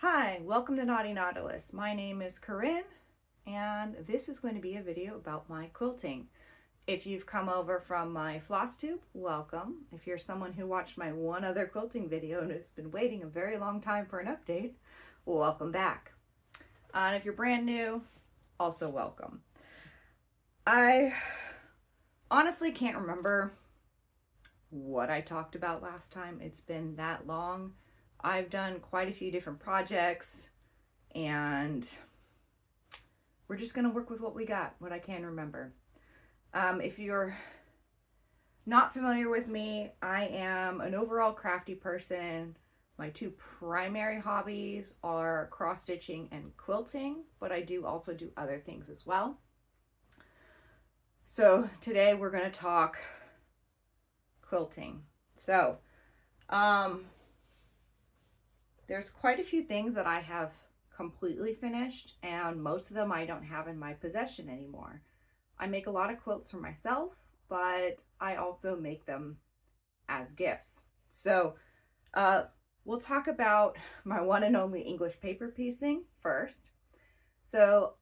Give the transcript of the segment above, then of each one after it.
Hi, welcome to Naughty Nautilus. My name is Corinne, and this is going to be a video about my quilting. If you've come over from my floss tube, welcome. If you're someone who watched my one other quilting video and has been waiting a very long time for an update, welcome back. And if you're brand new, also welcome. I honestly can't remember what I talked about last time. It's been that long. I've done quite a few different projects, and we're just going to work with what we got, what I can remember. If you're not familiar with me, I am an overall crafty person. My two primary hobbies are cross stitching and quilting, but I do also do other things as well. So today we're going to talk quilting. So, there's quite a few things that I have completely finished, and most of them I don't have in my possession anymore. I make a lot of quilts for myself, but I also make them as gifts. So we'll talk about my one and only English paper piecing first. So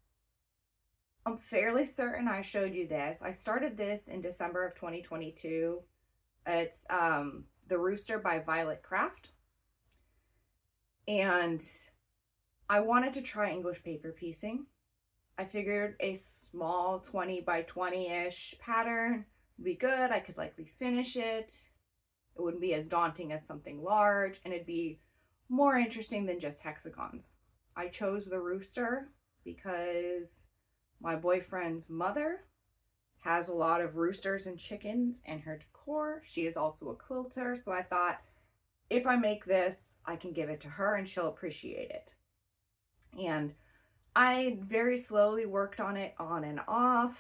I'm fairly certain I showed you this. I started this in December of 2022. It's The Rooster by Violet Craft. And I wanted to try English paper piecing. I figured a small 20 by 20-ish pattern would be good. I could likely finish it. It wouldn't be as daunting as something large, and it'd be more interesting than just hexagons. I chose the rooster because my boyfriend's mother has a lot of roosters and chickens in her decor. She is also a quilter, so I thought if I make this, I can give it to her and she'll appreciate it. And I very slowly worked on it on and off.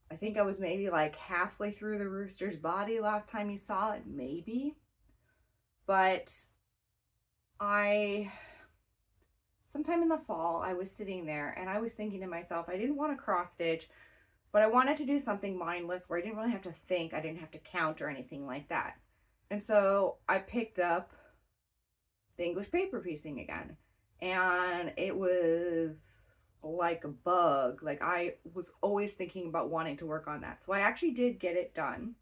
I think I was maybe like halfway through the rooster's body last time you saw it, maybe. But sometime in the fall, I was sitting there and I was thinking to myself, I didn't want to cross stitch, but I wanted to do something mindless where I didn't really have to think, I didn't have to count or anything like that. And so I picked up the English paper piecing again, and it was like a bug. Like, I was always thinking about wanting to work on that. So I actually did get it done.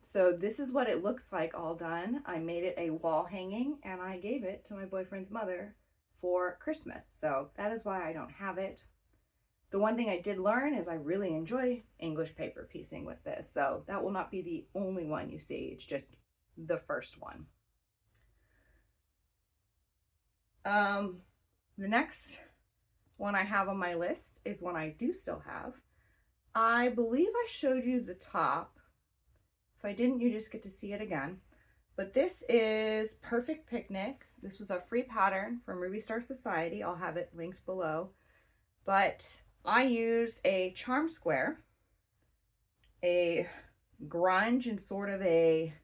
So this is what it looks like all done. I made it a wall hanging and I gave it to my boyfriend's mother for Christmas. So that is why I don't have it. The one thing I did learn is I really enjoy English paper piecing with this. So that will not be the only one you see. It's just the first one. The next one I have on my list is one I do still have. I believe I showed you the top. If I didn't, you just get to see it again. But this is Perfect Picnic. This was a free pattern from Ruby Star Society. I'll have it linked below. But I used a charm square, a grunge and sort of a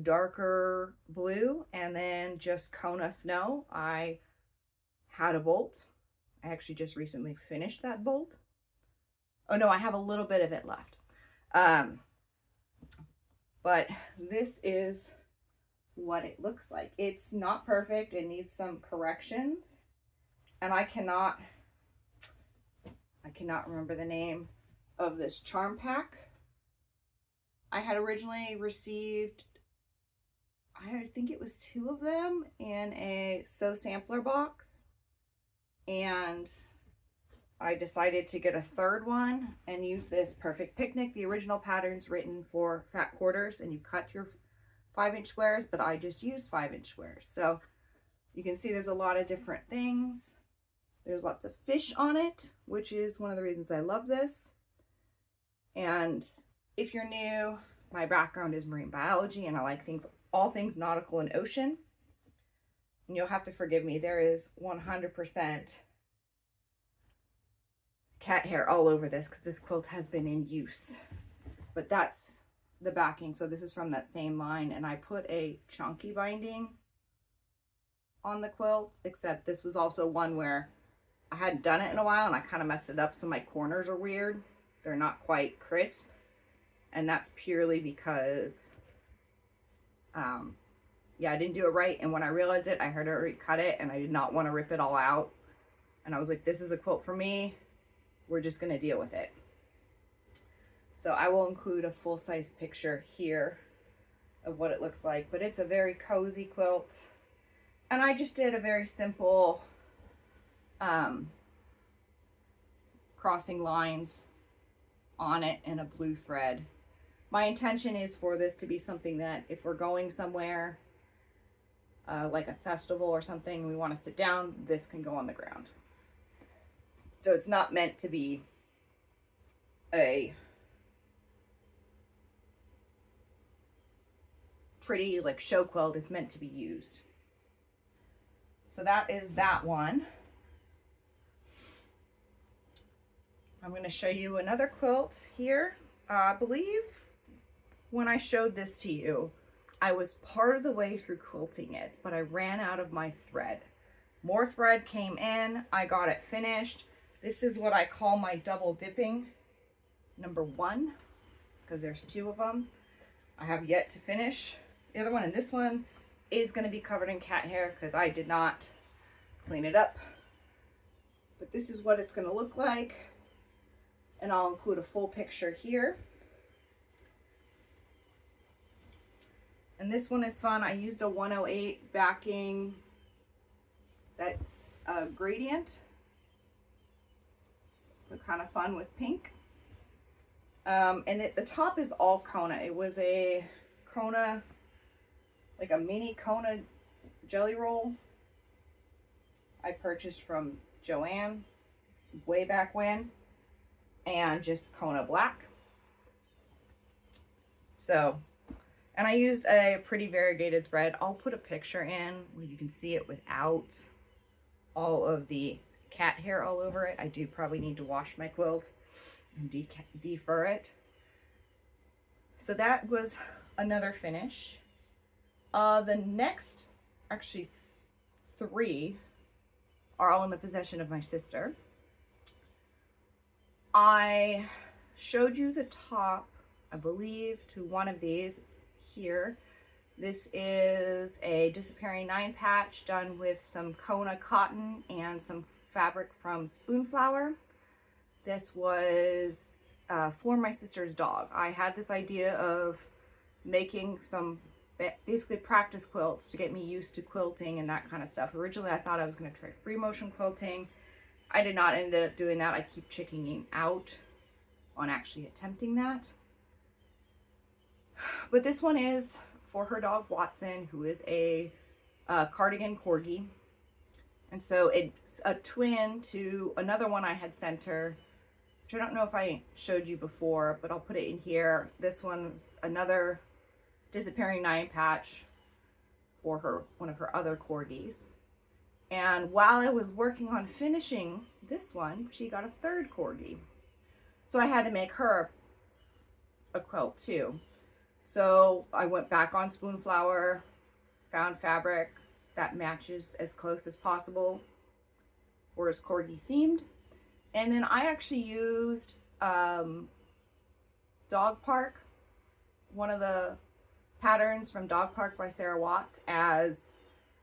darker blue, and then just Kona snow. I had a bolt. I actually just recently finished that bolt. Oh no, I have a little bit of it left. But this is what it looks like. It's not perfect. It needs some corrections, and I cannot remember the name of this charm pack. I had originally received, I think it was 2 of them in a Sew Sampler box, and I decided to get a third one and use this Perfect Picnic. The original pattern's written for fat quarters and you cut your 5-inch squares, but I just used 5-inch squares. So you can see there's a lot of different things. There's lots of fish on it, which is one of the reasons I love this. And if you're new, my background is marine biology and I like all things nautical and ocean. And you'll have to forgive me, there is 100% cat hair all over this because this quilt has been in use. But that's the backing. So this is from that same line, and I put a chunky binding on the quilt, except this was also one where I hadn't done it in a while and I kind of messed it up, so my corners are weird. They're not quite crisp, and that's purely because yeah, I didn't do it right, and when I realized it, I had already cut it and I did not want to rip it all out, and I was like, this is a quilt for me, we're just going to deal with it. So I will include a full-size picture here of what it looks like, but it's a very cozy quilt, and I just did a very simple crossing lines on it in a blue thread. My intention is for this to be something that if we're going somewhere, like a festival or something, we want to sit down, this can go on the ground. So it's not meant to be a pretty like show quilt, it's meant to be used. So that is that one. I'm going to show you another quilt here. I believe when I showed this to you, I was part of the way through quilting it, but I ran out of my thread. More thread came in, I got it finished. This is what I call my double dipping number 1, because there's 2 of them. I have yet to finish the other one, and this one is going to be covered in cat hair because I did not clean it up. But this is what it's going to look like, and I'll include a full picture here. And this one is fun. I used a 108 backing that's a gradient. So kind of fun with pink. And the top is all Kona. It was a Kona, like a mini Kona jelly roll I purchased from Joanne way back when, and just Kona black. So, and I used a pretty variegated thread. I'll put a picture in where you can see it without all of the cat hair all over it. I do probably need to wash my quilt and defur it. So that was another finish. The next, actually 3 are all in the possession of my sister. I showed you the top, I believe, to one of these. It's here. This is a disappearing 9 patch done with some Kona cotton and some fabric from Spoonflower. This was for my sister's dog. I had this idea of making some basically practice quilts to get me used to quilting and that kind of stuff. Originally I thought I was going to try free motion quilting. I did not end up doing that. I keep chickening out on actually attempting that. But this one is for her dog Watson, who is a cardigan corgi. And so it's a twin to another one I had sent her, which I don't know if I showed you before, but I'll put it in here. This one's another disappearing 9 patch for her, one of her other corgis. And while I was working on finishing this one, she got a 3rd corgi. So I had to make her a quilt too. So I went back on Spoonflower, found fabric that matches as close as possible or is corgi themed. And then I actually used Dog Park, one of the patterns from Dog Park by Sarah Watts, as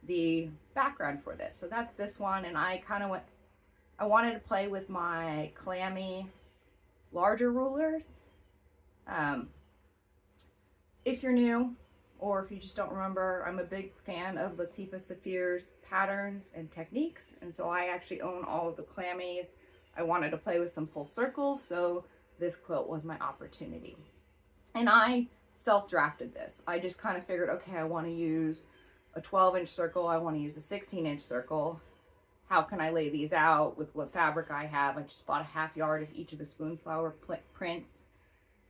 the background for this. So that's this one, and I kind of I wanted to play with my clammy larger rulers. If you're new, or if you just don't remember, I'm a big fan of Latifa Safir's patterns and techniques, and so I actually own all of the clammies. I wanted to play with some full circles, so this quilt was my opportunity. And I self-drafted this. I just kind of figured, okay, I want to use a 12-inch circle, I want to use a 16-inch circle. How can I lay these out with what fabric I have? I just bought a ½ yard of each of the Spoonflower prints.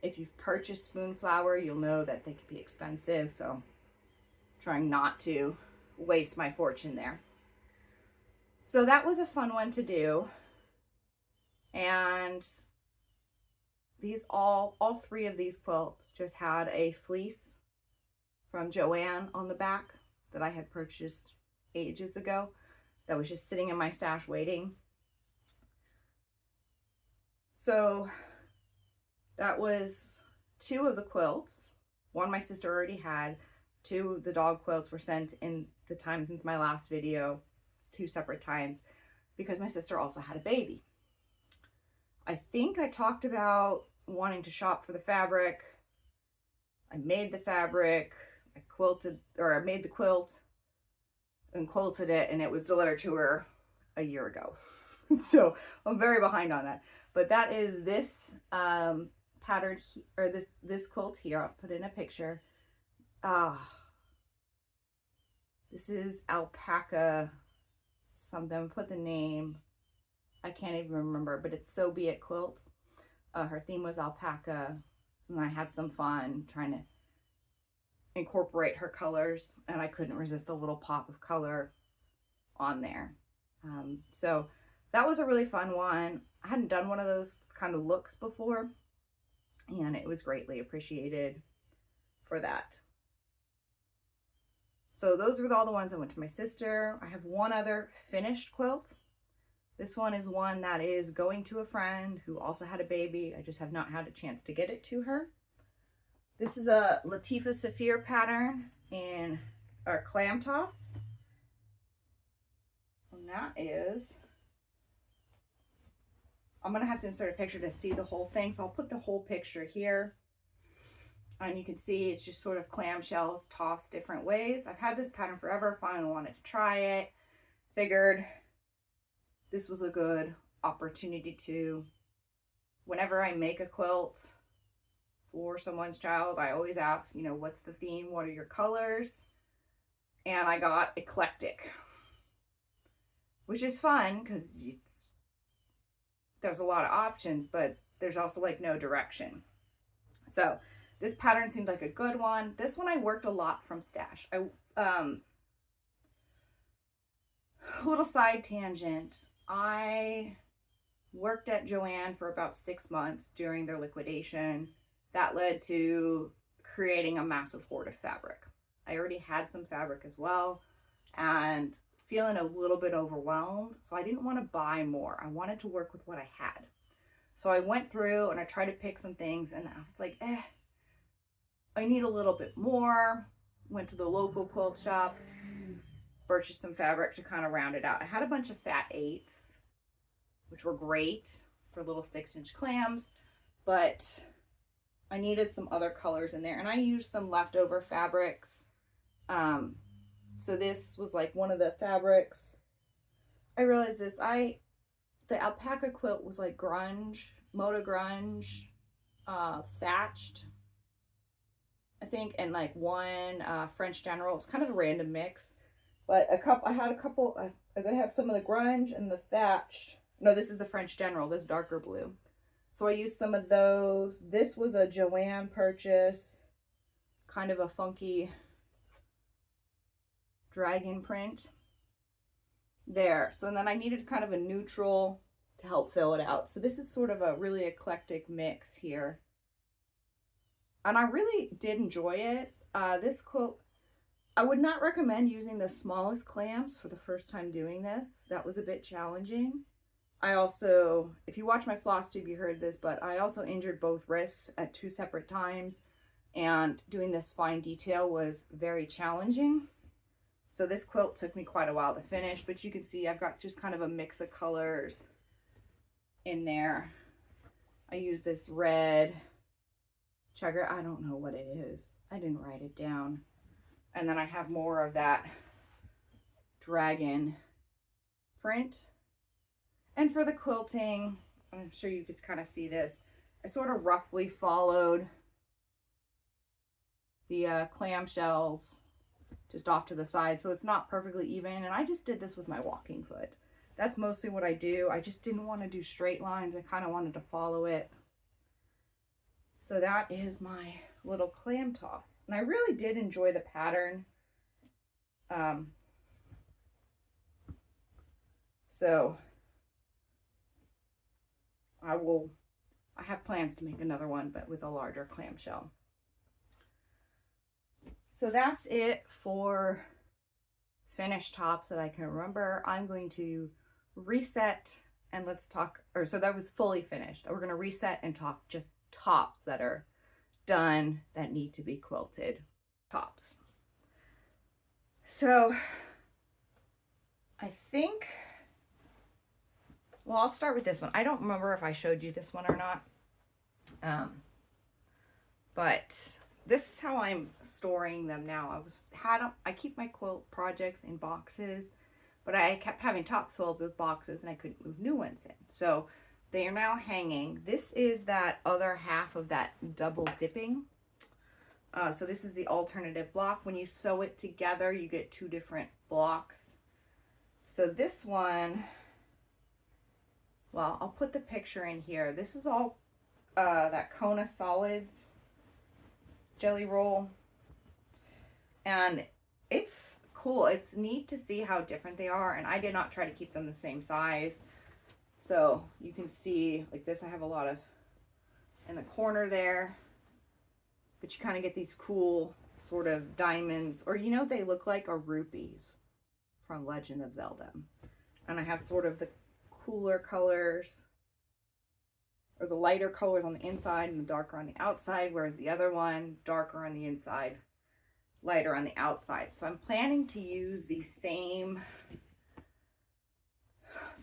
If you've purchased Spoonflower, you'll know that they can be expensive, so I'm trying not to waste my fortune there. So that was a fun one to do. And these all 3 of these quilts just had a fleece from Joanne on the back that I had purchased ages ago that was just sitting in my stash waiting. So that was 2 of the quilts. One my sister already had. 2 of the dog quilts were sent in the time since my last video. It's 2 separate times because my sister also had a baby. I think I talked about wanting to shop for the fabric. I made the fabric. I made the quilt and quilted it, and it was delivered to her a year ago. So I'm very behind on that. But that is this pattern, or this quilt here. I'll put in a picture. This is alpaca something. Put the name. I can't even remember, but it's So Be It Quilt. Her theme was alpaca, and I had some fun trying to incorporate her colors, and I couldn't resist a little pop of color on there. So that was a really fun one. I hadn't done one of those kind of looks before, and it was greatly appreciated for that. So those were all the ones that went to my sister. I have one other finished quilt. This one is one that is going to a friend who also had a baby. I just have not had a chance to get it to her. This is a Latifa Safir pattern in our clam toss. And that is, I'm going to have to insert a picture to see the whole thing. So I'll put the whole picture here. And you can see it's just sort of clamshells tossed different ways. I've had this pattern forever. Finally wanted to try it. Figured this was a good opportunity to, whenever I make a quilt for someone's child, I always ask, you know, what's the theme? What are your colors? And I got eclectic, which is fun because there's a lot of options, but there's also like no direction. So this pattern seemed like a good one. This one I worked a lot from stash. Little side tangent. I worked at Joann for about 6 months during their liquidation. That led to creating a massive hoard of fabric. I already had some fabric as well and feeling a little bit overwhelmed. So I didn't want to buy more. I wanted to work with what I had. So I went through and I tried to pick some things, and I was like, I need a little bit more. Went to the local quilt shop, purchased some fabric to kind of round it out. I had a bunch of fat 8s, which were great for little 6-inch clams, but I needed some other colors in there, and I used some leftover fabrics. So this was like one of the fabrics. I realized this, the alpaca quilt was like grunge, moda grunge, thatched, I think, and like one French General. It's kind of a random mix, but I had a couple. I have some of the grunge and the thatched. No, this is the French General, this darker blue. So I used some of those. This was a Joann purchase, kind of a funky dragon print there. So then I needed kind of a neutral to help fill it out. So this is sort of a really eclectic mix here. And I really did enjoy it. This quilt, I would not recommend using the smallest clams for the first time doing this. That was a bit challenging. I also, if you watch my floss tube, you heard this, but I also injured both wrists at 2 separate times, and doing this fine detail was very challenging. So this quilt took me quite a while to finish, but you can see I've got just kind of a mix of colors in there. I use this red chugger. I don't know what it is. I didn't write it down. And then I have more of that dragon print. And for the quilting, I'm sure you could kind of see this, I sort of roughly followed the clamshells just off to the side, so it's not perfectly even. And I just did this with my walking foot. That's mostly what I do. I just didn't want to do straight lines. I kind of wanted to follow it. So that is my little clam toss. And I really did enjoy the pattern. So I have plans to make another one, but with a larger clamshell. So that's it for finished tops that I can remember. I'm going to reset and let's talk, or so that was fully finished. We're going to reset and talk just tops that are done that need to be quilted. Tops. So I think, well, I'll start with this one. I don't remember if I showed you this one or not. But this is how I'm storing them now. I keep my quilt projects in boxes, but I kept having tops filled with boxes and I couldn't move new ones in. So they are now hanging. This is that other half of that double dipping. So this is the alternative block. When you sew it together, you get two different blocks. So this one, well, I'll put the picture in here. This is all that Kona Solids jelly roll, and it's cool. It's neat to see how different they are, and I did not try to keep them the same size. So you can see, like this, I have a lot of in the corner there, but you kind of get these cool sort of diamonds, or you know, they look like are rupees from Legend of Zelda. And I have sort of the cooler colors, or the lighter colors on the inside and the darker on the outside, whereas the other one, darker on the inside, lighter on the outside. So I'm planning to use the same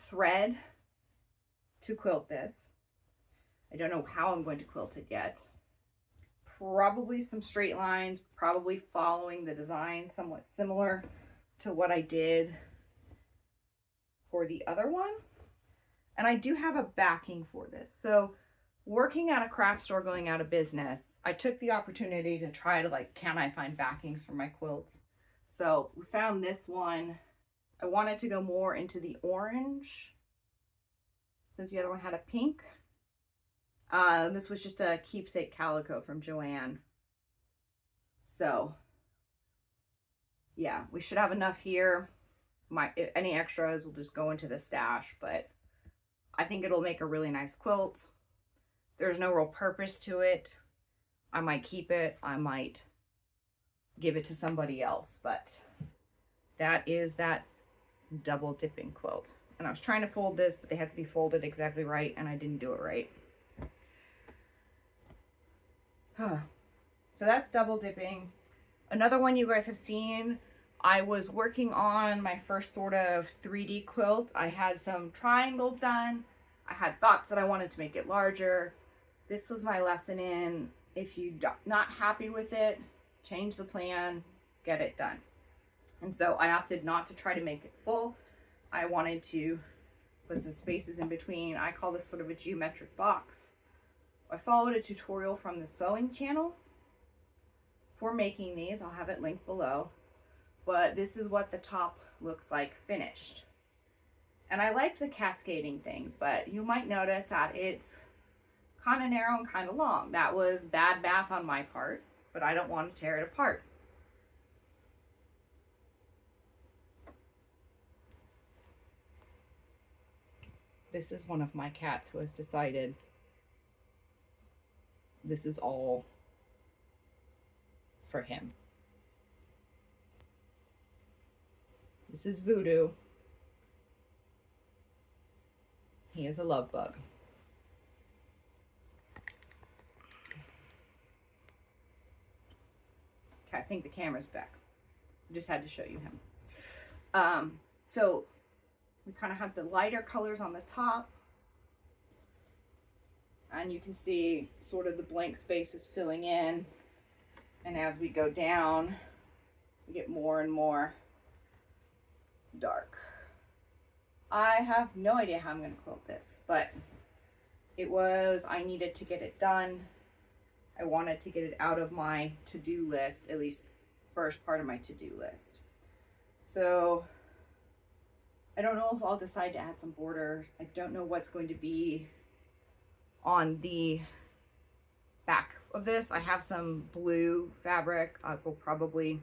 thread to quilt this. I don't know how I'm going to quilt it yet. Probably some straight lines, probably following the design somewhat similar to what I did for the other one. And I do have a backing for this. So working at a craft store going out of business, I took the opportunity to try to can I find backings for my quilts? So we found this one. I wanted to go more into the orange since the other one had a pink. This was just a keepsake calico from Joanne. So yeah, we should have enough here. Any extras will just go into the stash, but I think it'll make a really nice quilt. There's no real purpose to it. I might keep it. I might give it to somebody else, but that is that double dipping quilt. And I was trying to fold this, but they had to be folded exactly right, and I didn't do it right. So that's double dipping. Another one you guys have seen, I was working on my first sort of 3D quilt. I had some triangles done. I had thoughts that I wanted to make it larger. This was my lesson in, if you're not happy with it, change the plan, get it done. And so I opted not to try to make it full. I wanted to put some spaces in between. I call this sort of a geometric box. I followed a tutorial from the sewing channel for making these. I'll have it linked below. But this is what the top looks like finished. And I like the cascading things, but you might notice that it's kind of narrow and kind of long. That was bad math on my part, but I don't want to tear it apart. This is one of my cats who has decided this is all for him. This is Voodoo. He is a love bug. Okay, I think the camera's back. I just had to show you him. So we kind of have the lighter colors on the top. And you can see sort of the blank spaces filling in. And as we go down, we get more and more dark. I have no idea how I'm going to quilt this, but I needed to get it done. I wanted to get it out of my to-do list, at least first part of my to-do list. So I don't know if I'll decide to add some borders. I don't know what's going to be on the back of this. I have some blue fabric. I will probably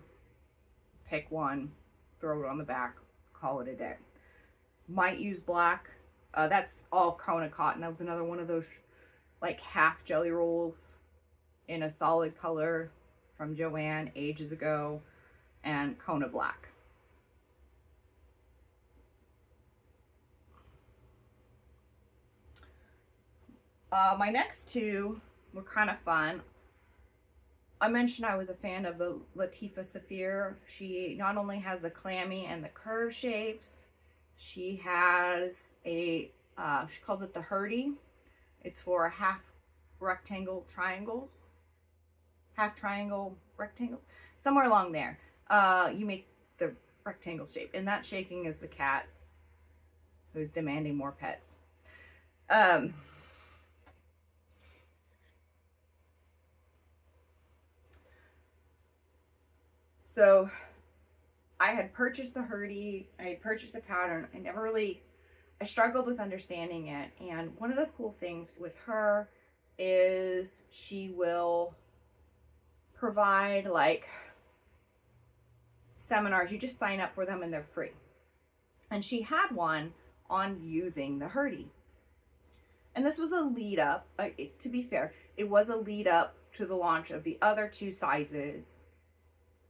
pick one, throw it on the back, call it a day. Might use black. That's all Kona cotton. That was another one of those like half jelly rolls in a solid color from Joanne ages ago, and Kona black. My next two were kind of fun. I mentioned I was a fan of the Latifa Saphir. She not only has the clammy and the curve shapes, she has a, she calls it the Hurdy. It's for half rectangle triangles, half triangle rectangles, somewhere along there. You make the rectangle shape, and that shaking is the cat who's demanding more pets. So I had purchased the Hurdy, I had purchased a pattern. I struggled with understanding it. And one of the cool things with her is she will provide like seminars. You just sign up for them and they're free. And she had one on using the Hurdy. And this was a lead up, to be fair, it was a lead up to the launch of the other two sizes.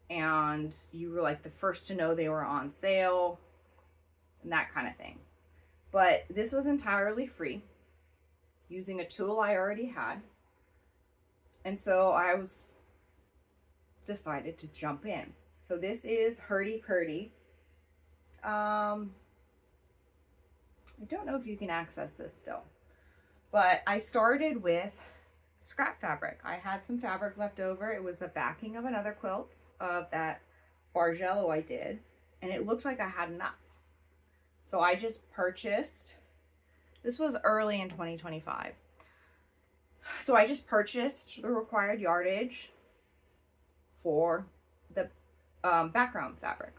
And you were like the first to know they were on sale and that kind of thing. But this was entirely free using a tool I already had. And so I decided to jump in. So this is Hurdy Purdy. I don't know if you can access this still, but I started with scrap fabric. I had some fabric left over. It was the backing of another quilt of that Bargello I did, and it looked like I had enough. So I just purchased, this was early in 2025. So I just purchased the required yardage for the background fabric.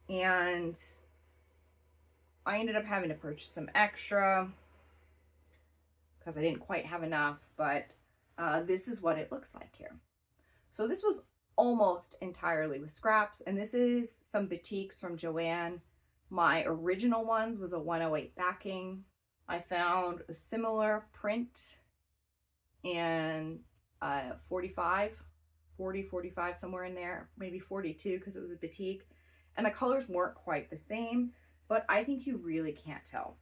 And I ended up having to purchase some extra because I didn't quite have enough, but this is what it looks like here. So this was almost entirely with scraps, and this is some batiks from Joann. My original ones was a 108 backing. I found a similar print in 45, somewhere in there, maybe 42 because it was a batik. And the colors weren't quite the same, but I think you really can't tell.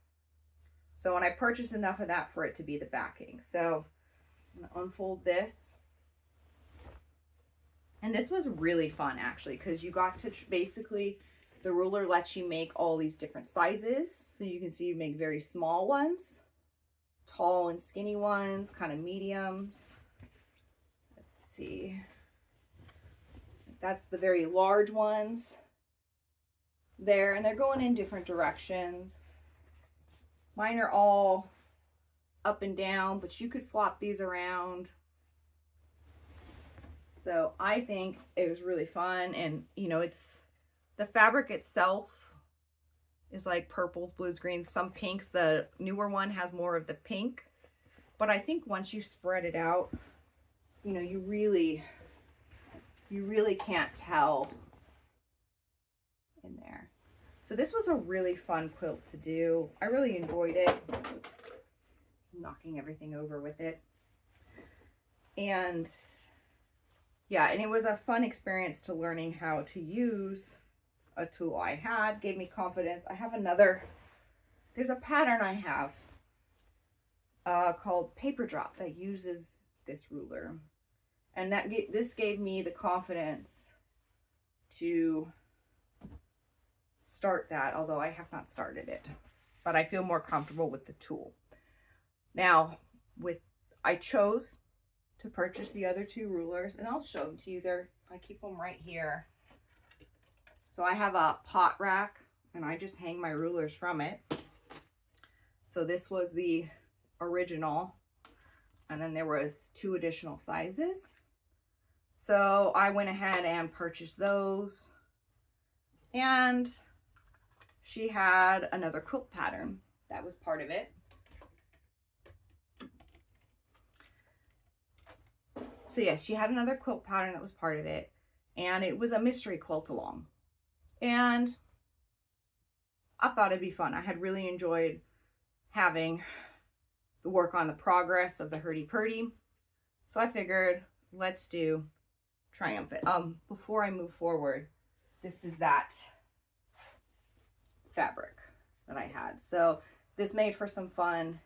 So when I purchased enough of that for it to be the backing. So I'm gonna unfold this. And this was really fun actually, because you got to basically, the ruler lets you make all these different sizes. So you can see you make very small ones, tall and skinny ones, kind of mediums. Let's see. That's the very large ones there, and they're going in different directions. Mine are all up and down, but you could flop these around. So I think it was really fun. And you know, it's the fabric itself is like purples, blues, greens, some pinks. The newer one has more of the pink, but I think once you spread it out, you know, you really can't tell in there. So this was a really fun quilt to do. I really enjoyed it. I'm knocking everything over with it. And yeah, and it was a fun experience to learning how to use a tool I had. Gave me confidence. I have another, there's a pattern I have called Paper Drop that uses this ruler. And this gave me the confidence to start that, although I have not started it. But I feel more comfortable with the tool. Now, I chose to purchase the other two rulers, and I'll show them to you. I keep them right here. So I have a pot rack, and I just hang my rulers from it. So this was the original, and then there was 2 additional sizes. So I went ahead and purchased those, and she had another quilt pattern that was part of it. So yes, she had another quilt pattern that was part of it, and it was a mystery quilt along. And I thought it'd be fun. I had really enjoyed having the work on the progress of the Hurdy Purdy. So I figured, let's do Triumphant. Before I move forward, this is that fabric that I had. So this made for some fun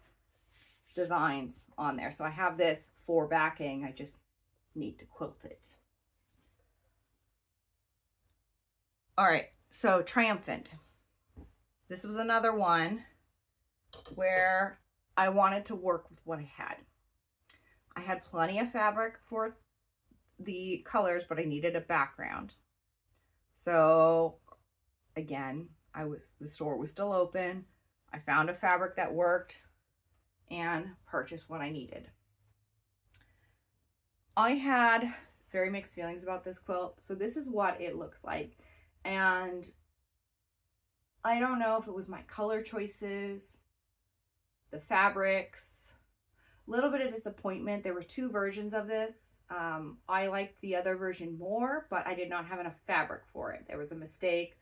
designs on there. So I have this for backing. I just need to quilt it. All right, so Triumphant. This was another one where I wanted to work with what I had. I had plenty of fabric for the colors, but I needed a background. So again, the store was still open. I found a fabric that worked and purchased what I needed. I had very mixed feelings about this quilt. So this is what it looks like. And I don't know if it was my color choices, the fabrics, a little bit of disappointment. There were two versions of this. I liked the other version more, but I did not have enough fabric for it. There was a mistake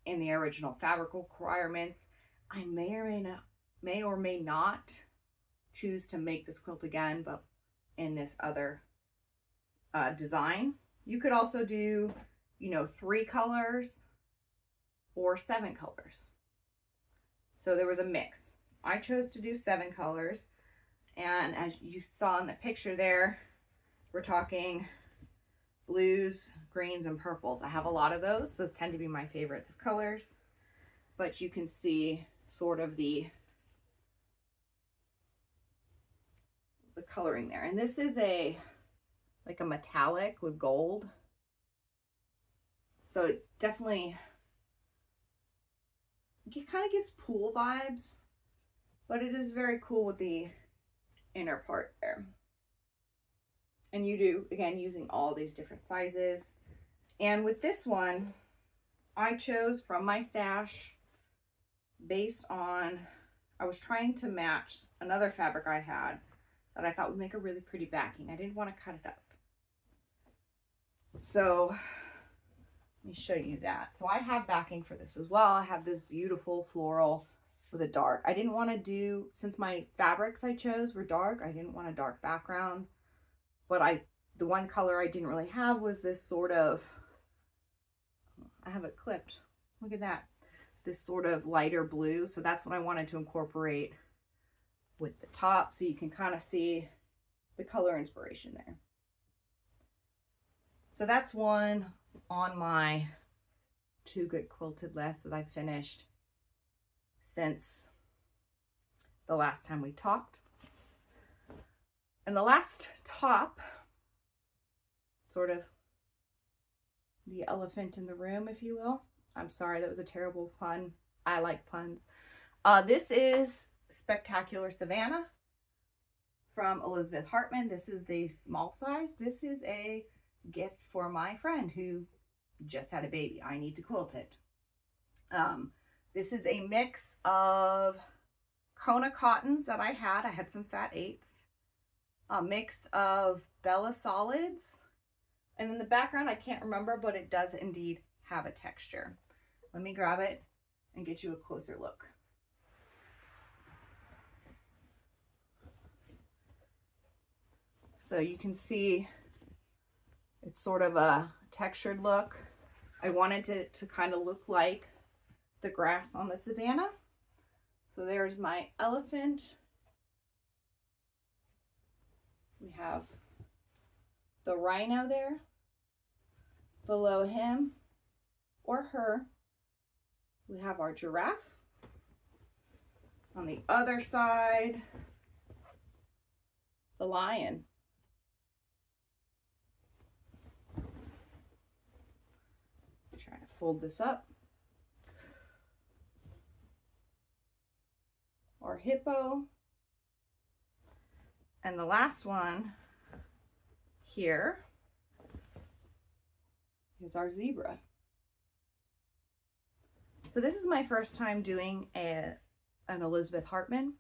in the original fabric requirements. I may or may not choose to make this quilt again, but in this other design. You could also do, 3 colors or 7 colors. So there was a mix. I chose to do 7 colors. And as you saw in the picture there, we're talking blues, greens, and purples. I have a lot of those. Those tend to be my favorites of colors. But you can see sort of the coloring there. And this is like a metallic with gold. So it definitely, it kind of gives pool vibes, but it is very cool with the inner part there. And you do, again, using all these different sizes. And with this one, I chose from my stash based on, I was trying to match another fabric I had that I thought would make a really pretty backing. I didn't want to cut it up. So let me show you that. So I have backing for this as well. I have this beautiful floral with a dark. I didn't want to do, since my fabrics I chose were dark, I didn't want a dark background. But the one color I didn't really have was this sort of, I have it clipped. Look at that. This sort of lighter blue. So that's what I wanted to incorporate with the top, so you can kind of see the color inspiration there. So that's one on my Too Good Quilted list that I finished since the last time we talked. And the last top, sort of the elephant in the room, if you will. I'm sorry, that was a terrible pun. I like puns. This is Spectacular Savannah from Elizabeth Hartman. This is the small size. This is a gift for my friend who just had a baby. I need to quilt it. This is a mix of Kona cottons that I had. I had some fat 8s. A mix of Bella solids. And in the background, I can't remember, but it does indeed have a texture. Let me grab it and get you a closer look. So you can see it's sort of a textured look. I wanted it to kind of look like the grass on the savannah. So there's my elephant. We have the rhino there. Below him or her, we have our giraffe. On the other side, the lion. Try to fold this up. Our hippo. And the last one here is our zebra. So this is my first time doing an Elizabeth Hartman.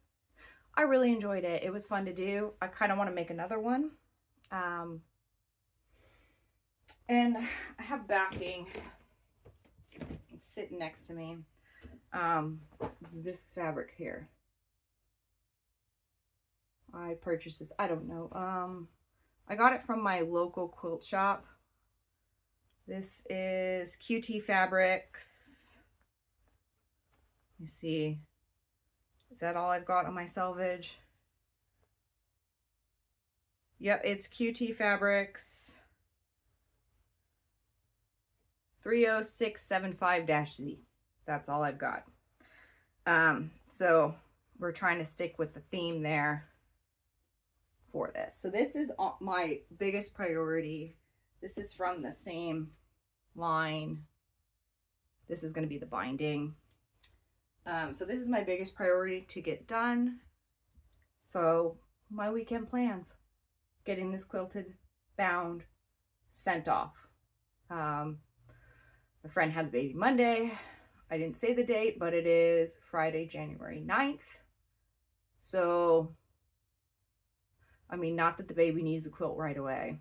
I really enjoyed it. It was fun to do. I kind of want to make another one. And I have backing. It's sitting next to me. This fabric here. I purchased this, I don't know. I got it from my local quilt shop. This is QT Fabrics. You see, is that all I've got on my selvage? Yep, it's QT Fabrics 30675-Z. That's all I've got. So we're trying to stick with the theme there for this. So this is my biggest priority. This is from the same line. This is going to be the binding. So this is my biggest priority to get done. So my weekend plans, getting this quilted, bound, sent off. My friend had the baby Monday. I didn't say the date, but it is Friday, January 9th. So, I mean, not that the baby needs a quilt right away,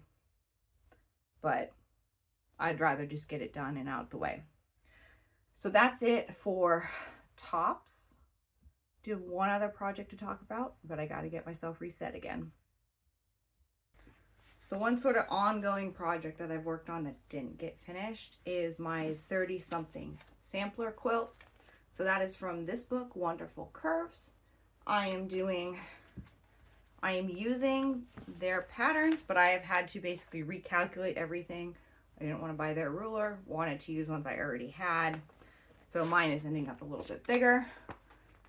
but I'd rather just get it done and out of the way. So that's it for tops. I do have one other project to talk about, but I got to get myself reset again. The one sort of ongoing project that I've worked on that didn't get finished is my 30-something sampler quilt. So that is from this book, Wonderful Curves. I am using their patterns, but I have had to basically recalculate everything. I didn't want to buy their ruler, wanted to use ones I already had. So mine is ending up a little bit bigger,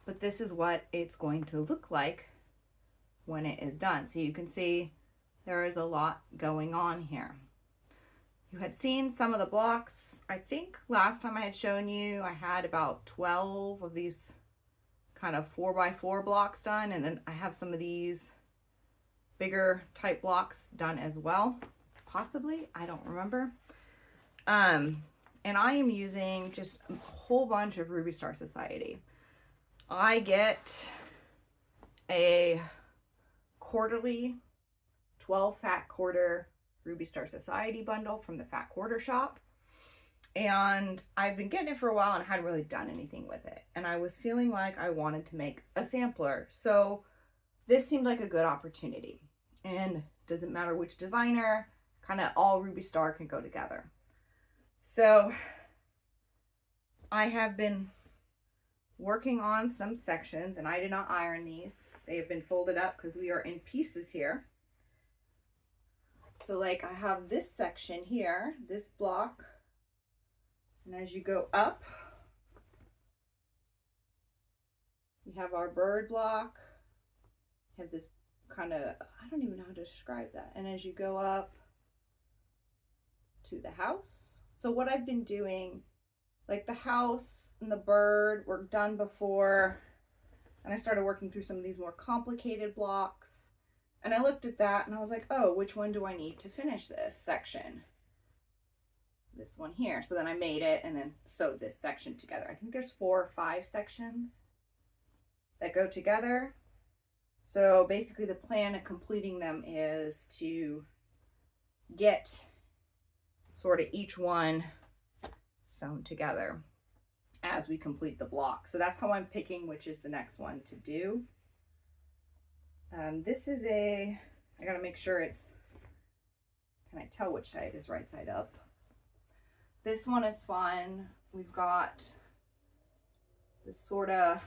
but this is what it's going to look like when it is done. So you can see there is a lot going on here. You had seen some of the blocks. I think last time I had shown you, I had about 12 of these kind of 4x4 blocks done. And then I have some of these bigger type blocks done as well. Possibly, I don't remember. And I am using just a whole bunch of Ruby Star Society. I get a quarterly 12 fat quarter Ruby Star Society bundle from the Fat Quarter shop. And I've been getting it for a while and hadn't really done anything with it. And I was feeling like I wanted to make a sampler. So this seemed like a good opportunity. And doesn't matter which designer, kind of all Ruby Star can go together. So I have been working on some sections, and I did not iron these. They have been folded up because we are in pieces here. So like I have this section here, this block, and as you go up, we have our bird block. We have this kind of, I don't even know how to describe that. And as you go up to the house. So what I've been doing, like the house and the bird were done before, and I started working through some of these more complicated blocks. And I looked at that and I was like, oh, which one do I need to finish this section? This one here. So then I made it and then sewed this section together. I think there's 4 or 5 sections that go together. So basically the plan of completing them is to get sort of each one sewn together as we complete the block. So that's how I'm picking which is the next one to do. This is I gotta make sure it's, can I tell which side is right side up? This one is fun. We've got this sort of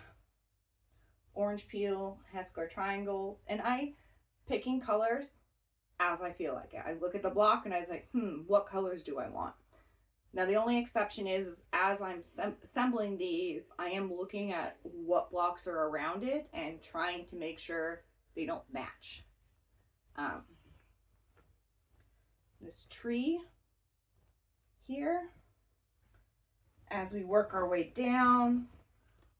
orange peel, Heskar triangles, and I picking colors as I feel like it. I look at the block and I was like, what colors do I want? Now the only exception is as I'm assembling these, I am looking at what blocks are around it and trying to make sure they don't match. This tree here, as we work our way down,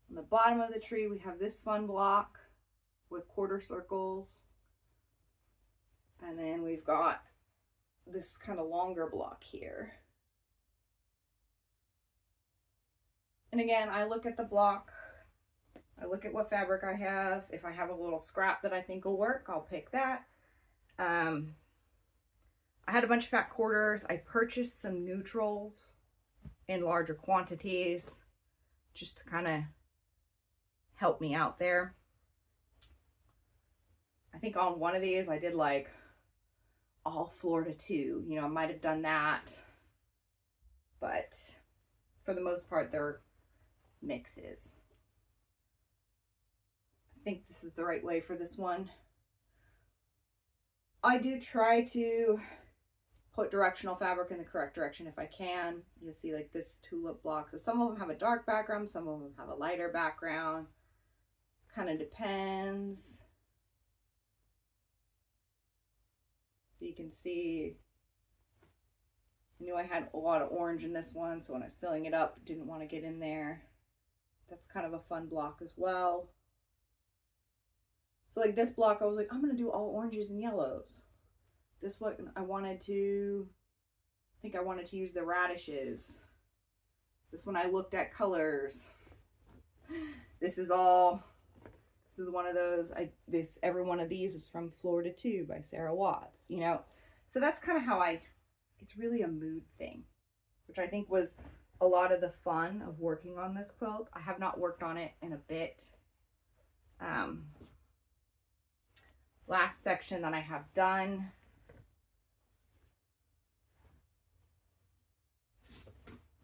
on the bottom of the tree we have this fun block with quarter circles, and then we've got this kind of longer block here. And again, I look at the block, I look at what fabric I have. If I have a little scrap that I think will work, I'll pick that. I had a bunch of fat quarters. I purchased some neutrals in larger quantities just to kind of help me out there. I think on one of these I did like all Florida 2. You know, I might have done that, but for the most part they're mixes. I think this is the right way for this one. I do try to put directional fabric in the correct direction if I can. You'll see like this tulip block. So some of them have a dark background, some of them have a lighter background. Kind of depends. So you can see, I knew I had a lot of orange in this one, so when I was filling it up, didn't want to get in there. That's kind of a fun block as well. So like this block, I was like, I'm going to do all oranges and yellows. This one, I think I wanted to use the radishes. This one I looked at colors. This is one of those, every one of these is from Florida Too by Sarah Watts, you know? So that's kind of how it's really a mood thing, which I think was a lot of the fun of working on this quilt. I have not worked on it in a bit. Last section that I have done,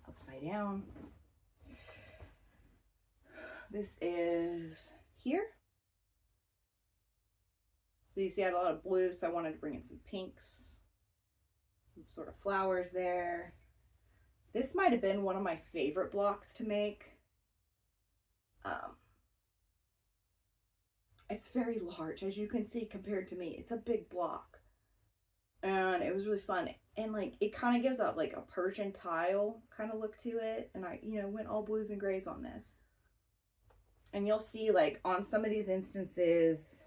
upside down. This is here. So you see I had a lot of blue, so I wanted to bring in some pinks, some sort of flowers there. This might have been one of my favorite blocks to make. It's very large, as you can see, compared to me. It's a big block. And it was really fun. And like, it kind of gives up like a Persian tile kind of look to it. And I, went all blues and grays on this. And you'll see like on some of these instances,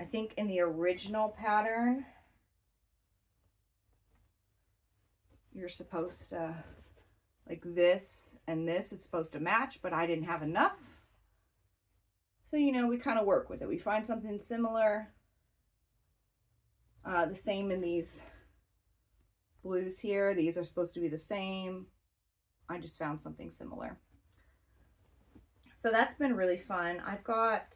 I think in the original pattern, you're supposed to, like this and this is supposed to match, but I didn't have enough. So, we kind of work with it. We find something similar. The same in these blues here. These are supposed to be the same. I just found something similar. So that's been really fun. I've got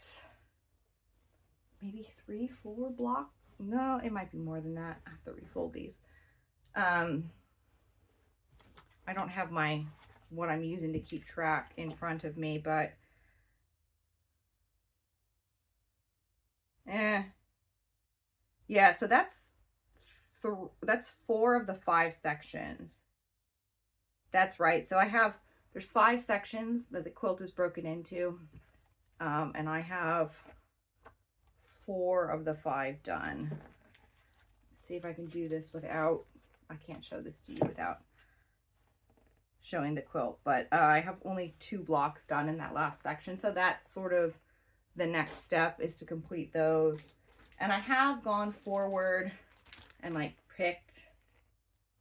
maybe 3-4 blocks. No, it might be more than that. I have to refold these. I don't have what I'm using to keep track in front of me, but yeah, so that's 4 of the 5 sections. That's right. So there's 5 sections that the quilt is broken into, and I have 4 of the 5 done. Let's see if I can do this without, I can't show this to you without showing the quilt, but I have only 2 blocks done in that last section. So that's sort of the next step, is to complete those. And I have gone forward and like picked,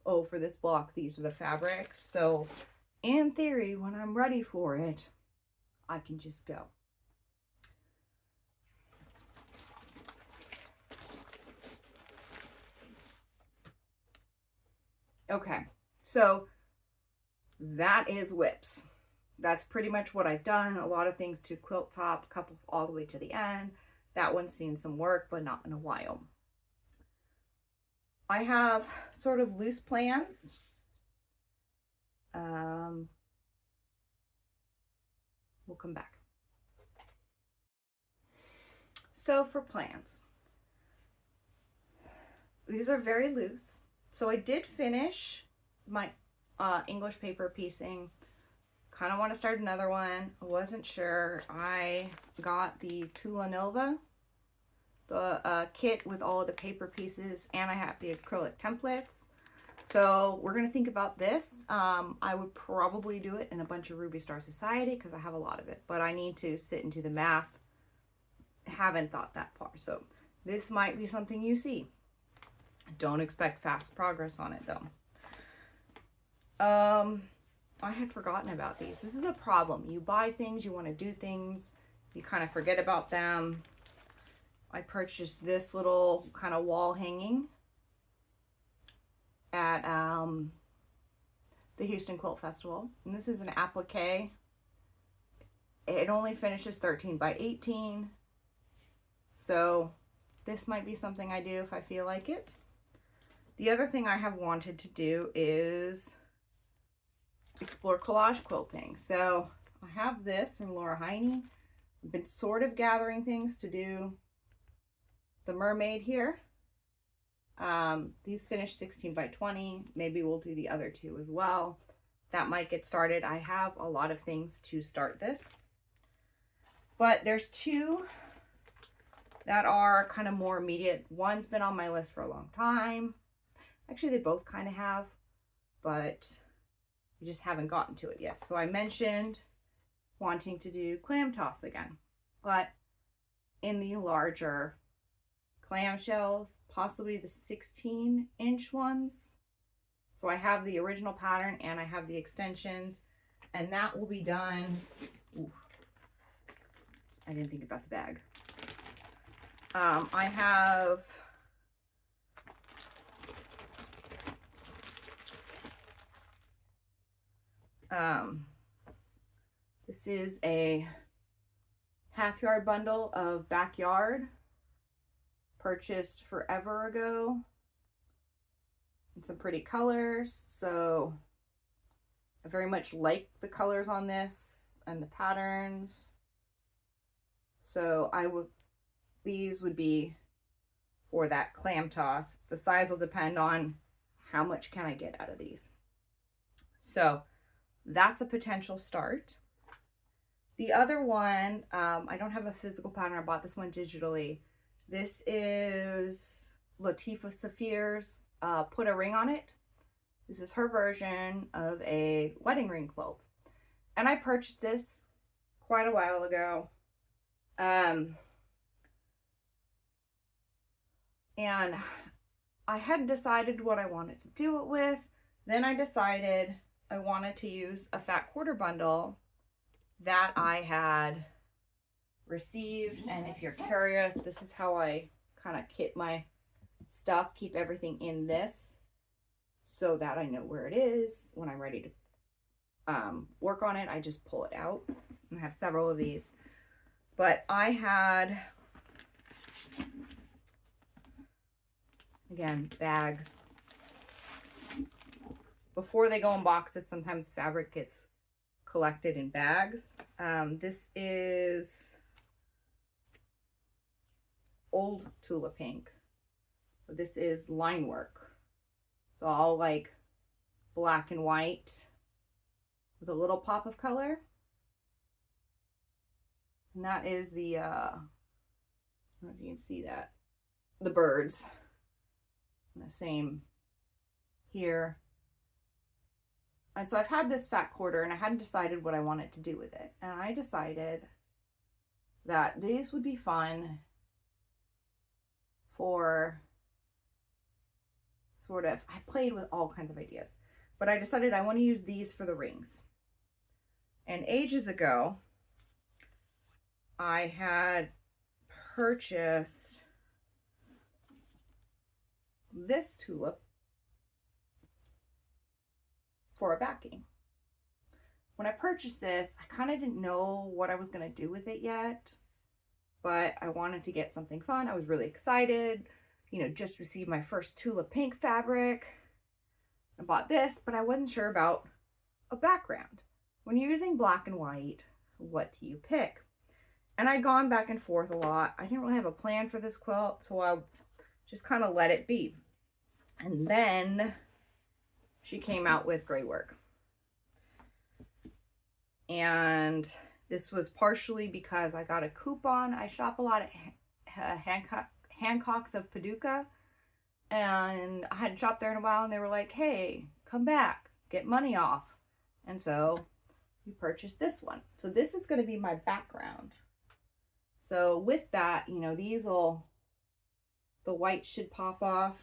for this block, these are the fabrics. So in theory, when I'm ready for it, I can just go. Okay, so that is whips. That's pretty much what I've done. A lot of things to quilt top, a couple all the way to the end. That one's seen some work, but not in a while. I have sort of loose plans. We'll come back. So for plans, these are very loose. So I did finish my English paper piecing. Kind of want to start another one. I wasn't sure. I got the Tula Nova, the kit with all of the paper pieces, and I have the acrylic templates. So we're going to think about this. I would probably do it in a bunch of Ruby Star Society because I have a lot of it, but I need to sit and do the math. Haven't thought that far. So this might be something you see. Don't expect fast progress on it though. I had forgotten about these. This is a problem. You buy things, you want to do things, you kind of forget about them. I purchased this little kind of wall hanging at the Houston Quilt Festival. And this is an applique. It only finishes 13 by 18. So this might be something I do if I feel like it. The other thing I have wanted to do is explore collage quilting. So I have this from Laura Heine. I've been sort of gathering things to do the mermaid here. These finished 16 by 20. Maybe we'll do the other two as well. That might get started. I have a lot of things to start this, but there's two that are kind of more immediate. One's been on my list for a long time. Actually, they both kind of have, but we just haven't gotten to it yet. So I mentioned wanting to do clam toss again, but in the larger clamshells, possibly the 16-inch ones. So I have the original pattern and I have the extensions, and that will be done. Ooh, I didn't think about the bag. I have this is a half yard bundle of backyard, purchased forever ago, and some pretty colors. So I very much like the colors on this and the patterns. So these would be for that clam toss. The size will depend on how much can I get out of these. So that's a potential start. The other one, I don't have a physical pattern. I bought this one digitally. This is Latifah Safir's Put a Ring on It. This is her version of a wedding ring quilt. And I purchased this quite a while ago. And I hadn't decided what I wanted to do it with. Then I decided I wanted to use a fat quarter bundle that I had received. And if you're curious, this is how I kind of kit my stuff, keep everything in this so that I know where it is. When I'm ready to work on it, I just pull it out. I have several of these. But I had, again, bags. Before they go in boxes, sometimes fabric gets collected in bags. This is old Tula Pink. This is line work. So all like black and white with a little pop of color. And that is the, I don't know if you can see that, the birds. And the same here. And so I've had this fat quarter and I hadn't decided what I wanted to do with it. And I decided that these would be fun for sort of, I played with all kinds of ideas, but I decided I want to use these for the rings. And ages ago, I had purchased this tulip for a backing. When I purchased this, I kind of didn't know what I was going to do with it yet, but I wanted to get something fun. I was really excited, you know, just received my first tulip pink fabric. I bought this, but I wasn't sure about a background. When you're using black and white, what do you pick? And I'd gone back and forth a lot. I didn't really have a plan for this quilt, so I just kind of let it be. And then she came out with gray work. And this was partially because I got a coupon. I shop a lot at Hancock's of Paducah. And I hadn't shopped there in a while, and they were like, hey, come back, get money off. And so we purchased this one. So this is going to be my background. So with that, you know, the white should pop off.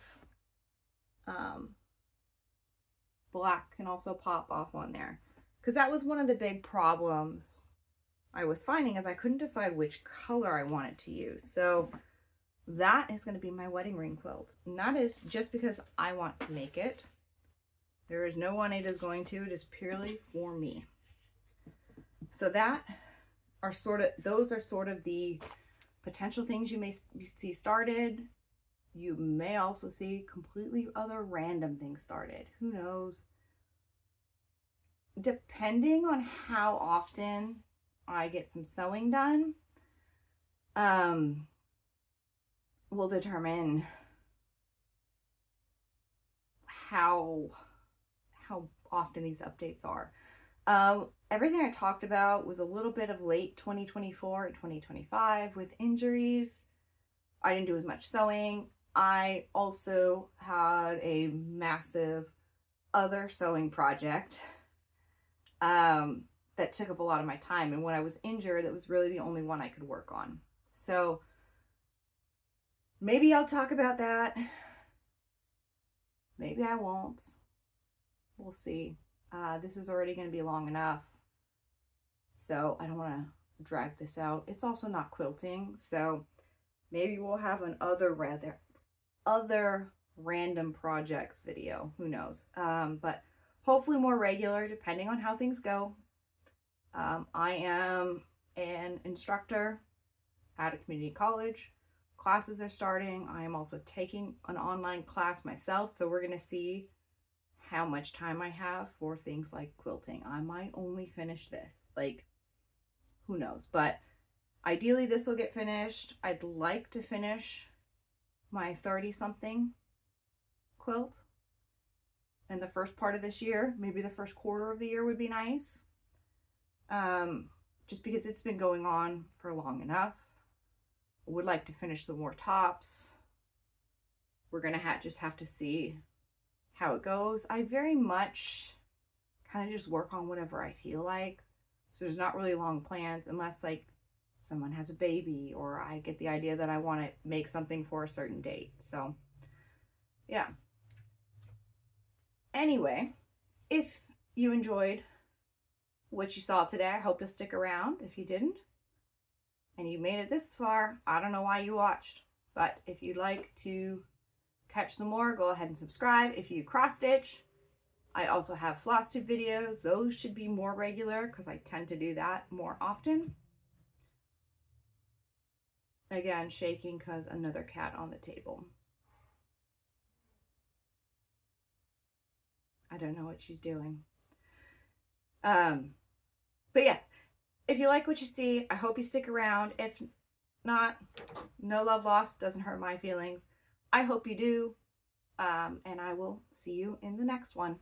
Black can also pop off on there. Because that was one of the big problems I was finding, is I couldn't decide which color I wanted to use. So that is going to be my wedding ring quilt. And that is just because I want to make it. There is no one it is going to. It is purely for me. So those are sort of the potential things you may see started. You may also see completely other random things started. Who knows? Depending on how often I get some sewing done, will determine how often these updates are. Everything I talked about was a little bit of late 2024 and 2025 with injuries. I didn't do as much sewing. I also had a massive other sewing project that took up a lot of my time. And when I was injured, it was really the only one I could work on. So maybe I'll talk about that. Maybe I won't. We'll see. This is already going to be long enough. So I don't want to drag this out. It's also not quilting. So maybe we'll have an other random projects video. Who knows? But hopefully more regular depending on how things go. I am an instructor at a community college. Classes are starting. I am also taking an online class myself. So we're going to see how much time I have for things like quilting. I might only finish this. Like, who knows? But ideally this will get finished. I'd like to finish my 30-something quilt in the first part of this year. Maybe the first quarter of the year would be nice. Just because it's been going on for long enough. I would like to finish some more tops. We're gonna just have to see how it goes. I very much kind of just work on whatever I feel like. So there's not really long plans unless like someone has a baby or I get the idea that I want to make something for a certain date. So yeah. Anyway, if you enjoyed what you saw today, I hope you'll stick around. If you didn't and you made it this far, I don't know why you watched, but if you'd like to catch some more, go ahead and subscribe. If you cross stitch, I also have floss tube videos. Those should be more regular because I tend to do that more often. Again, shaking because another cat on the table. I don't know what she's doing. But yeah, if you like what you see, I hope you stick around. If not, no love lost, doesn't hurt my feelings. I hope you do. And I will see you in the next one.